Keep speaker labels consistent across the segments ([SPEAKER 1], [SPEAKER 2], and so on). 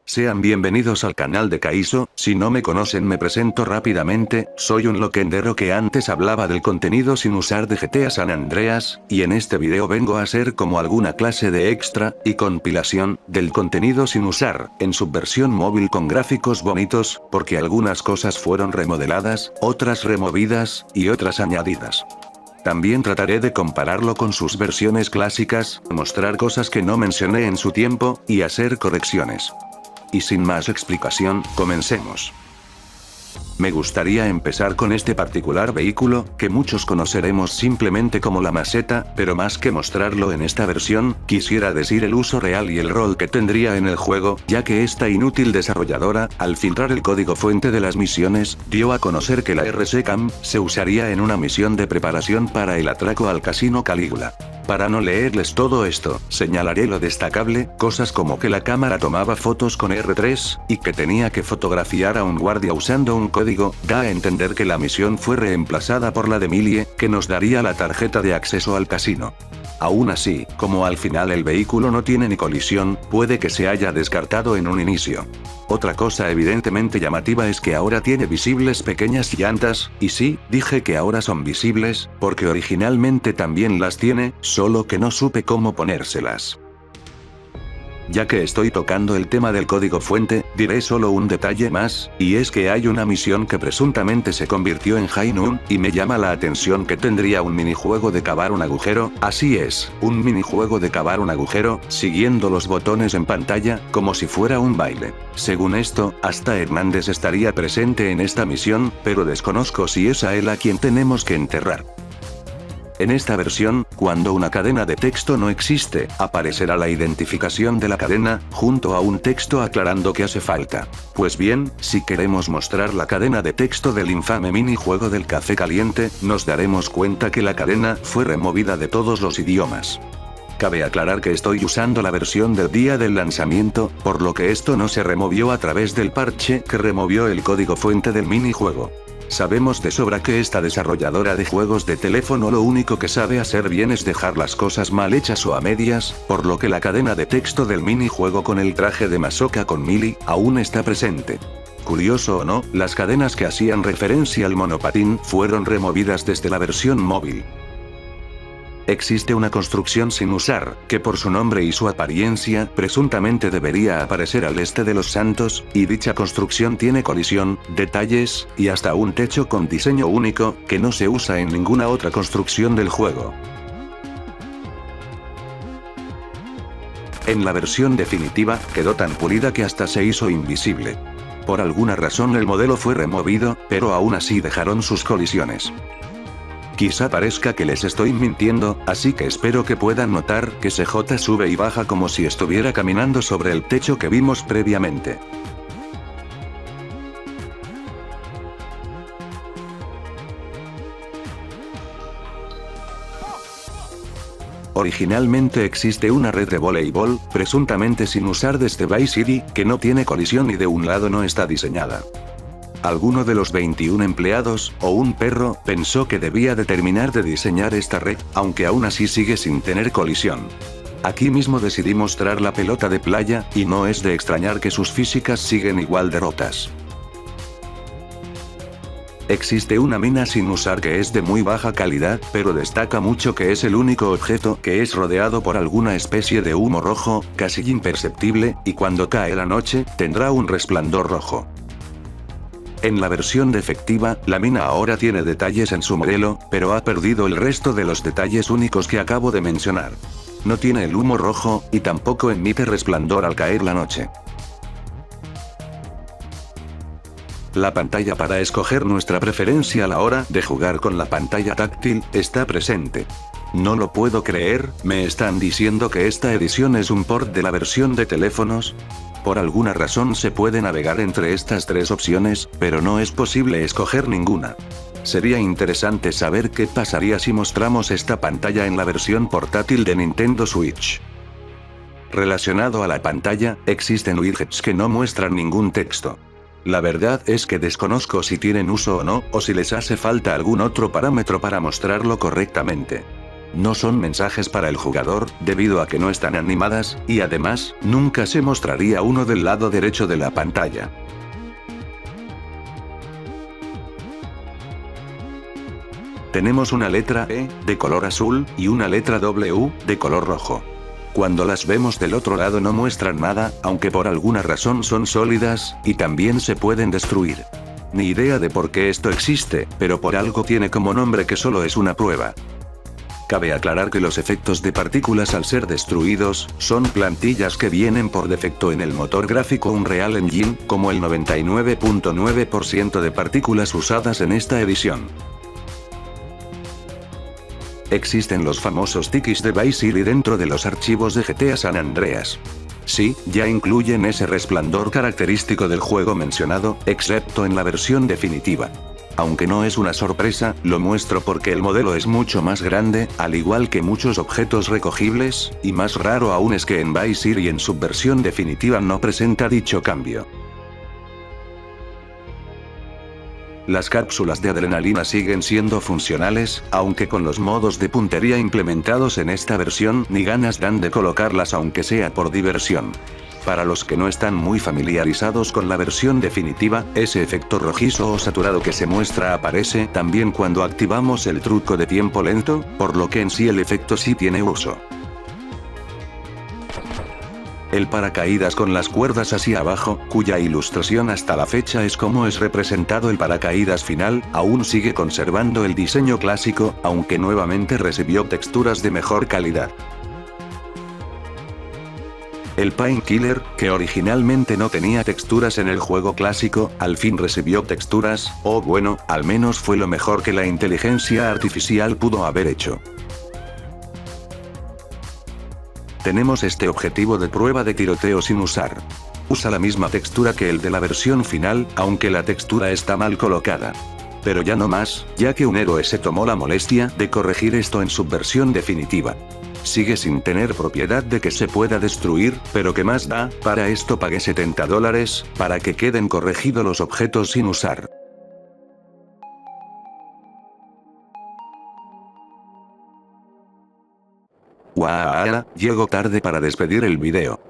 [SPEAKER 1] Sean bienvenidos al canal de Kaizo. Si no me conocen me presento rápidamente, soy un loquendero que antes hablaba del contenido sin usar de GTA San Andreas, y en este video vengo a hacer como alguna clase de extra, y compilación, del contenido sin usar, en su versión móvil con gráficos bonitos, porque algunas cosas fueron remodeladas, otras removidas, y otras añadidas. También trataré de compararlo con sus versiones clásicas, mostrar cosas que no mencioné en su tiempo, y hacer correcciones. Y sin más explicación, comencemos. Me gustaría empezar con este particular vehículo, que muchos conoceremos simplemente como la Meseta, pero más que mostrarlo en esta versión, quisiera decir el uso real y el rol que tendría en el juego, ya que esta inútil desarrolladora, al filtrar el código fuente de las misiones, dio a conocer que la RC-Cam se usaría en una misión de preparación para el atraco al Casino Calígula. Para no leerles todo esto, señalaré lo destacable, cosas como que la cámara tomaba fotos con R3, y que tenía que fotografiar a un guardia usando un código, da a entender que la misión fue reemplazada por la de Millie, que nos daría la tarjeta de acceso al casino. Aún así, como al final el vehículo no tiene ni colisión, puede que se haya descartado en un inicio. Otra cosa evidentemente llamativa es que ahora tiene visibles pequeñas llantas, y sí, dije que ahora son visibles, porque originalmente también las tiene, solo que no supe cómo ponérselas. Ya que estoy tocando el tema del código fuente, diré solo un detalle más, y es que hay una misión que presuntamente se convirtió en High Noon, y me llama la atención que tendría un minijuego de cavar un agujero, así es, un minijuego de cavar un agujero, siguiendo los botones en pantalla, como si fuera un baile. Según esto, hasta Hernández estaría presente en esta misión, pero desconozco si es a él a quien tenemos que enterrar. En esta versión, cuando una cadena de texto no existe, aparecerá la identificación de la cadena, junto a un texto aclarando que hace falta. Pues bien, si queremos mostrar la cadena de texto del infame minijuego del café caliente, nos daremos cuenta que la cadena fue removida de todos los idiomas. Cabe aclarar que estoy usando la versión del día del lanzamiento, por lo que esto no se removió a través del parche que removió el código fuente del minijuego. Sabemos de sobra que esta desarrolladora de juegos de teléfono lo único que sabe hacer bien es dejar las cosas mal hechas o a medias, por lo que la cadena de texto del minijuego con el traje de Masoka con Millie, aún está presente. Curioso o no, las cadenas que hacían referencia al monopatín fueron removidas desde la versión móvil. Existe una construcción sin usar, que por su nombre y su apariencia, presuntamente debería aparecer al este de Los Santos, y dicha construcción tiene colisión, detalles, y hasta un techo con diseño único, que no se usa en ninguna otra construcción del juego. En la versión definitiva, quedó tan pulida que hasta se hizo invisible. Por alguna razón el modelo fue removido, pero aún así dejaron sus colisiones. Quizá parezca que les estoy mintiendo, así que espero que puedan notar que CJ sube y baja como si estuviera caminando sobre el techo que vimos previamente. Originalmente existe una red de voleibol, presuntamente sin usar desde Vice City, que no tiene colisión y de un lado no está diseñada. Alguno de los 21 empleados, o un perro, pensó que debía de terminar de diseñar esta red, aunque aún así sigue sin tener colisión. Aquí mismo decidí mostrar la pelota de playa, y no es de extrañar que sus físicas siguen igual de rotas. Existe una mina sin usar que es de muy baja calidad, pero destaca mucho que es el único objeto que es rodeado por alguna especie de humo rojo, casi imperceptible, y cuando cae la noche, tendrá un resplandor rojo. En la versión defectiva, la mina ahora tiene detalles en su modelo, pero ha perdido el resto de los detalles únicos que acabo de mencionar. No tiene el humo rojo, y tampoco emite resplandor al caer la noche. La pantalla para escoger nuestra preferencia a la hora de jugar con la pantalla táctil, está presente. No lo puedo creer, ¿me están diciendo que esta edición es un port de la versión de teléfonos? Por alguna razón se puede navegar entre estas tres opciones, pero no es posible escoger ninguna. Sería interesante saber qué pasaría si mostramos esta pantalla en la versión portátil de Nintendo Switch. Relacionado a la pantalla, existen widgets que no muestran ningún texto. La verdad es que desconozco si tienen uso o no, o si les hace falta algún otro parámetro para mostrarlo correctamente. No son mensajes para el jugador, debido a que no están animadas, y además, nunca se mostraría uno del lado derecho de la pantalla. Tenemos una letra E, de color azul, y una letra W, de color rojo. Cuando las vemos del otro lado no muestran nada, aunque por alguna razón son sólidas, y también se pueden destruir. Ni idea de por qué esto existe, pero por algo tiene como nombre que solo es una prueba. Cabe aclarar que los efectos de partículas al ser destruidos, son plantillas que vienen por defecto en el motor gráfico Unreal Engine, como el 99.9% de partículas usadas en esta edición. Existen los famosos tickets de Vice City dentro de los archivos de GTA San Andreas. Sí, ya incluyen ese resplandor característico del juego mencionado, excepto en la versión definitiva. Aunque no es una sorpresa, lo muestro porque el modelo es mucho más grande, al igual que muchos objetos recogibles, y más raro aún es que en Vice City en su versión definitiva no presenta dicho cambio. Las cápsulas de adrenalina siguen siendo funcionales, aunque con los modos de puntería implementados en esta versión ni ganas dan de colocarlas aunque sea por diversión. Para los que no están muy familiarizados con la versión definitiva, ese efecto rojizo o saturado que se muestra aparece también cuando activamos el truco de tiempo lento, por lo que en sí el efecto sí tiene uso. El paracaídas con las cuerdas hacia abajo, cuya ilustración hasta la fecha es como es representado el paracaídas final, aún sigue conservando el diseño clásico, aunque nuevamente recibió texturas de mejor calidad. El Painkiller, que originalmente no tenía texturas en el juego clásico, al fin recibió texturas, o bueno, al menos fue lo mejor que la inteligencia artificial pudo haber hecho. Tenemos este objetivo de prueba de tiroteo sin usar. Usa la misma textura que el de la versión final, aunque la textura está mal colocada. Pero ya no más, ya que un héroe se tomó la molestia de corregir esto en su versión definitiva. Sigue sin tener propiedad de que se pueda destruir, pero ¿qué más da? Para esto pagué $70, para que queden corregidos los objetos sin usar. ¡Guau! Llego tarde para despedir el video.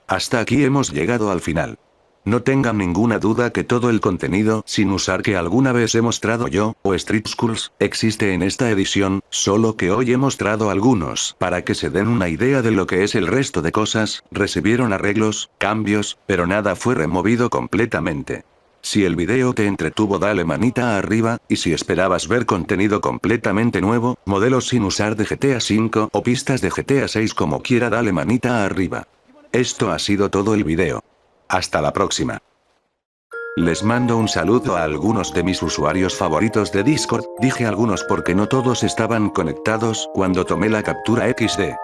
[SPEAKER 1] Hasta aquí hemos llegado al final. No tengan ninguna duda que todo el contenido sin usar que alguna vez he mostrado yo, o Street Schools, existe en esta edición, solo que hoy he mostrado algunos para que se den una idea de lo que es el resto de cosas, recibieron arreglos, cambios, pero nada fue removido completamente. Si el video te entretuvo dale manita arriba, y si esperabas ver contenido completamente nuevo, modelos sin usar de GTA V o pistas de GTA 6 como quiera dale manita arriba. Esto ha sido todo el video. Hasta la próxima. Les mando un saludo a algunos de mis usuarios favoritos de Discord, dije algunos porque no todos estaban conectados cuando tomé la captura XD.